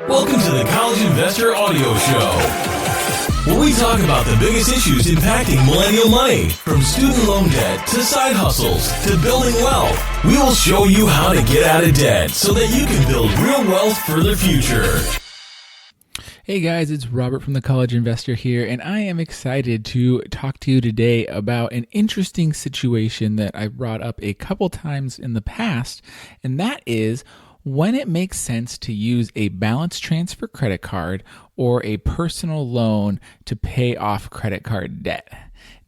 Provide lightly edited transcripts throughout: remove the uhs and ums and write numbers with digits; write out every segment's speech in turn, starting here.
Welcome to the College Investor Audio Show, where we talk about the biggest issues impacting millennial money, from student loan debt to side hustles to building wealth. We will show you how to get out of debt so that you can build real wealth for the future. Hey guys, it's Robert from the College Investor here, and I am excited to talk to you today about an interesting situation that I brought up a couple times in the past, and that is when it makes sense to use a balance transfer credit card or a personal loan to pay off credit card debt.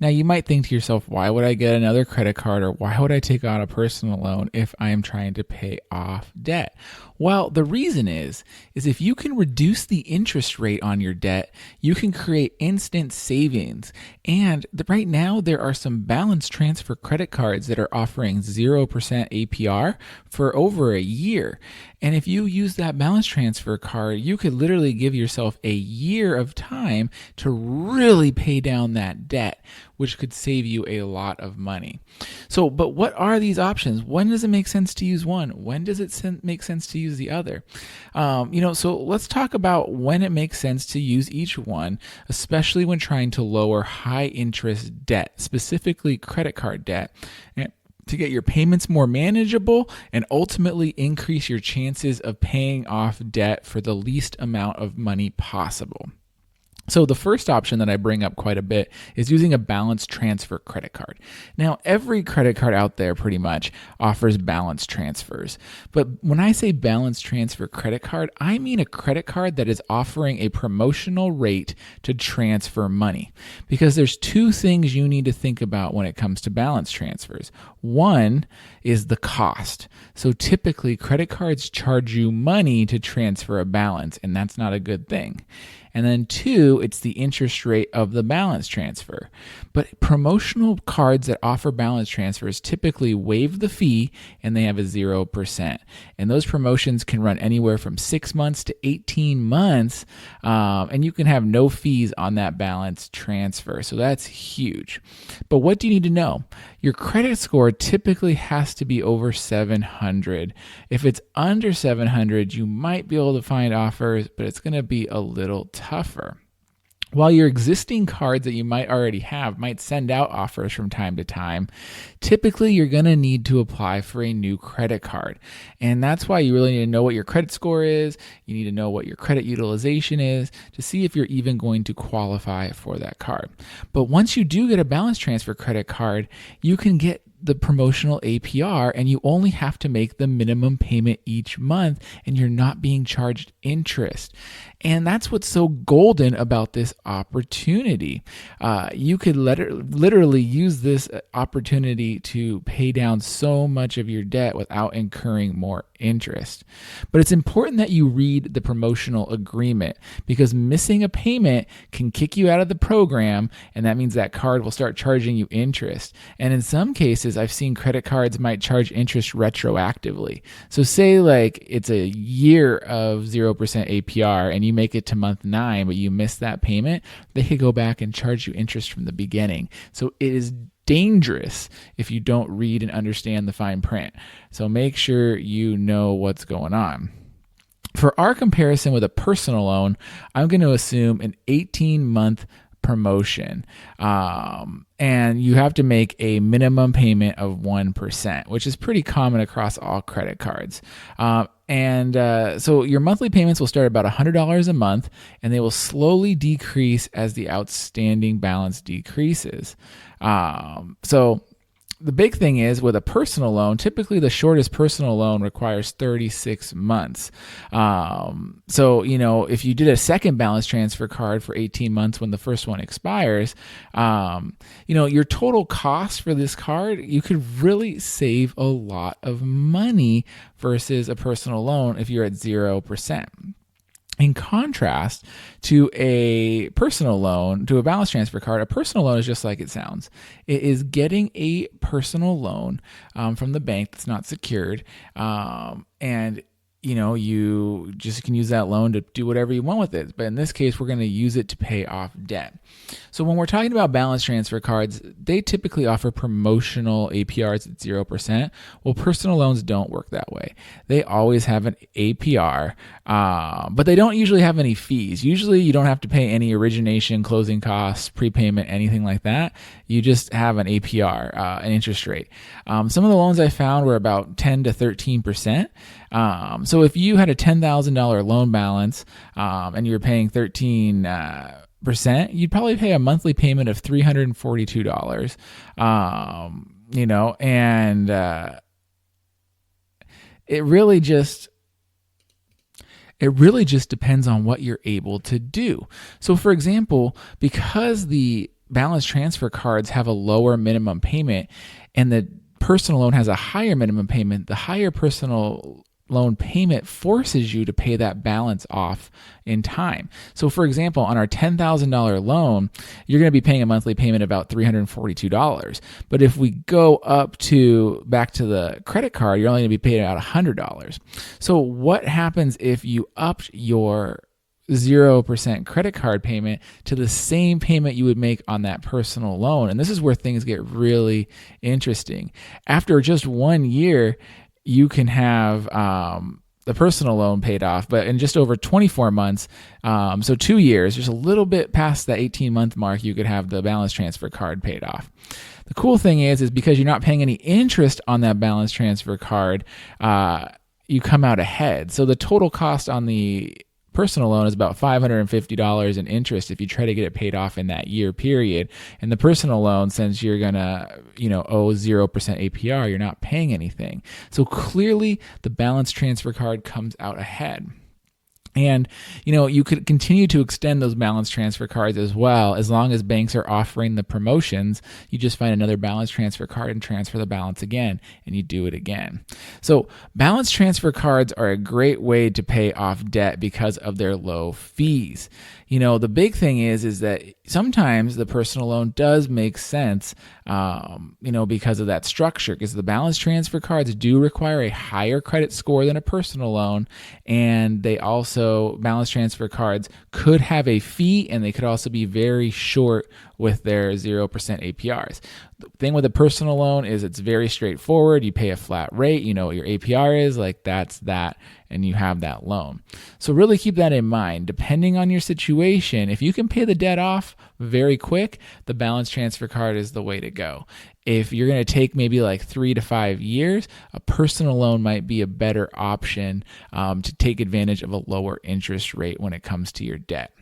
Now, you might think to yourself, why would I get another credit card or why would I take out a personal loan if I am trying to pay off debt? Well, the reason is if you can reduce the interest rate on your debt, you can create instant savings. And right now, there are some balance transfer credit cards that are offering 0% APR for over a year. And if you use that balance transfer card, you could literally give yourself a year of time to really pay down that debt, which could save you a lot of money. But what are these options? When does it make sense to use one? When does it make sense to use the other? So let's talk about when it makes sense to use each one, especially when trying to lower high interest debt, specifically credit card debt, to get your payments more manageable and ultimately increase your chances of paying off debt for the least amount of money possible. So the first option that I bring up quite a bit is using a balance transfer credit card. Now, every credit card out there pretty much offers balance transfers. But when I say balance transfer credit card, I mean a credit card that is offering a promotional rate to transfer money. Because there's two things you need to think about when it comes to balance transfers. One is the cost. So typically, credit cards charge you money to transfer a balance, and that's not a good thing. And then two, it's the interest rate of the balance transfer. But promotional cards that offer balance transfers typically waive the fee and they have a 0%. And those promotions can run anywhere from 6 months to 18 months. And you can have no fees on that balance transfer. So that's huge. But what do you need to know? Your credit score typically has to be over 700. If it's under 700, you might be able to find offers, but it's going to be a little tougher. While your existing cards that you might already have might send out offers from time to time, typically you're going to need to apply for a new credit card. And that's why you really need to know what your credit score is. You need to know what your credit utilization is to see if you're even going to qualify for that card. But once you do get a balance transfer credit card, you can get the promotional APR and you only have to make the minimum payment each month and you're not being charged interest. And that's what's so golden about this opportunity. You could literally use this opportunity to pay down so much of your debt without incurring more interest. But it's important that you read the promotional agreement because missing a payment can kick you out of the program, and that means that card will start charging you interest. And in some cases, I've seen credit cards might charge interest retroactively. So say like it's a year of 0% APR and you make it to month 9, but you miss that payment, they could go back and charge you interest from the beginning. So it is dangerous if you don't read and understand the fine print. So make sure you know what's going on. For our comparison with a personal loan, I'm going to assume an 18-month promotion. And you have to make a minimum payment of 1%, which is pretty common across all credit cards. So your monthly payments will start about $100 a month, and they will slowly decrease as the outstanding balance decreases. So the big thing is with a personal loan, typically the shortest personal loan requires 36 months. If you did a second balance transfer card for 18 months when the first one expires, your total cost for this card, you could really save a lot of money versus a personal loan if you're at 0%. In contrast to a personal loan, to a balance transfer card, a personal loan is just like it sounds. It is getting a personal loan from the bank that's not secured, and you just can use that loan to do whatever you want with it. But in this case, we're going to use it to pay off debt. So when we're talking about balance transfer cards, they typically offer promotional APRs at 0%. Well, personal loans don't work that way. They always have an APR, but they don't usually have any fees. Usually you don't have to pay any origination, closing costs, prepayment, anything like that. You just have an APR, an interest rate. Some of the loans I found were about 10 to 13%. So if you had a $10,000 loan balance and you were paying 13%, you'd probably pay a monthly payment of $342. And it really just depends on what you're able to do. So for example, because the balance transfer cards have a lower minimum payment and the personal loan has a higher minimum payment, the higher personal loan payment forces you to pay that balance off in time. So for example, on our $10,000 loan, you're going to be paying a monthly payment about $342. But if we go back to the credit card, you're only going to be paying about $100. So what happens if you upped your 0% credit card payment to the same payment you would make on that personal loan? And this is where things get really interesting. After just 1 year, you can have the personal loan paid off, but in just over 24 months, so 2 years, just a little bit past the 18-month mark, you could have the balance transfer card paid off. The cool thing is because you're not paying any interest on that balance transfer card, you come out ahead. So the total cost on the personal loan is about $550 in interest if you try to get it paid off in that year period. And the personal loan, since you're going to, owe 0% APR, you're not paying anything. So clearly the balance transfer card comes out ahead. And, you could continue to extend those balance transfer cards as well. As long as banks are offering the promotions, you just find another balance transfer card and transfer the balance again, and you do it again. So balance transfer cards are a great way to pay off debt because of their low fees. The big thing is that sometimes the personal loan does make sense, because of that structure, because the balance transfer cards do require a higher credit score than a personal loan. And balance transfer cards could have a fee, and they could also be very short with their 0% APRs. The thing with a personal loan is it's very straightforward. You pay a flat rate, you know what your APR is, that's that, and you have that loan. So really keep that in mind. Depending on your situation, if you can pay the debt off very quick, the balance transfer card is the way to go. If you're going to take maybe 3 to 5 years, a personal loan might be a better option to take advantage of a lower interest rate when it comes to your debt.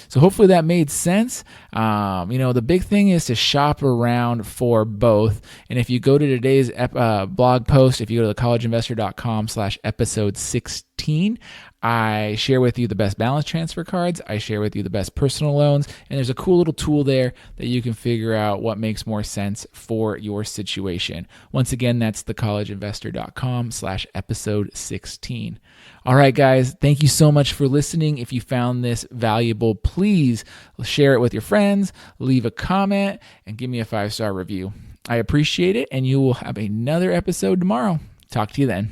So hopefully that made sense. The big thing is to shop around for both. And if you go to today's blog post, if you go to thecollegeinvestor.com/episode 16, I share with you the best balance transfer cards. I share with you the best personal loans. And there's a cool little tool there that you can figure out what makes more sense for your situation. Once again, that's thecollegeinvestor.com/episode 16. All right, guys, thank you so much for listening. If you found this valuable, please share it with your friends, leave a comment, and give me a 5-star review. I appreciate it, and you will have another episode tomorrow. Talk to you then.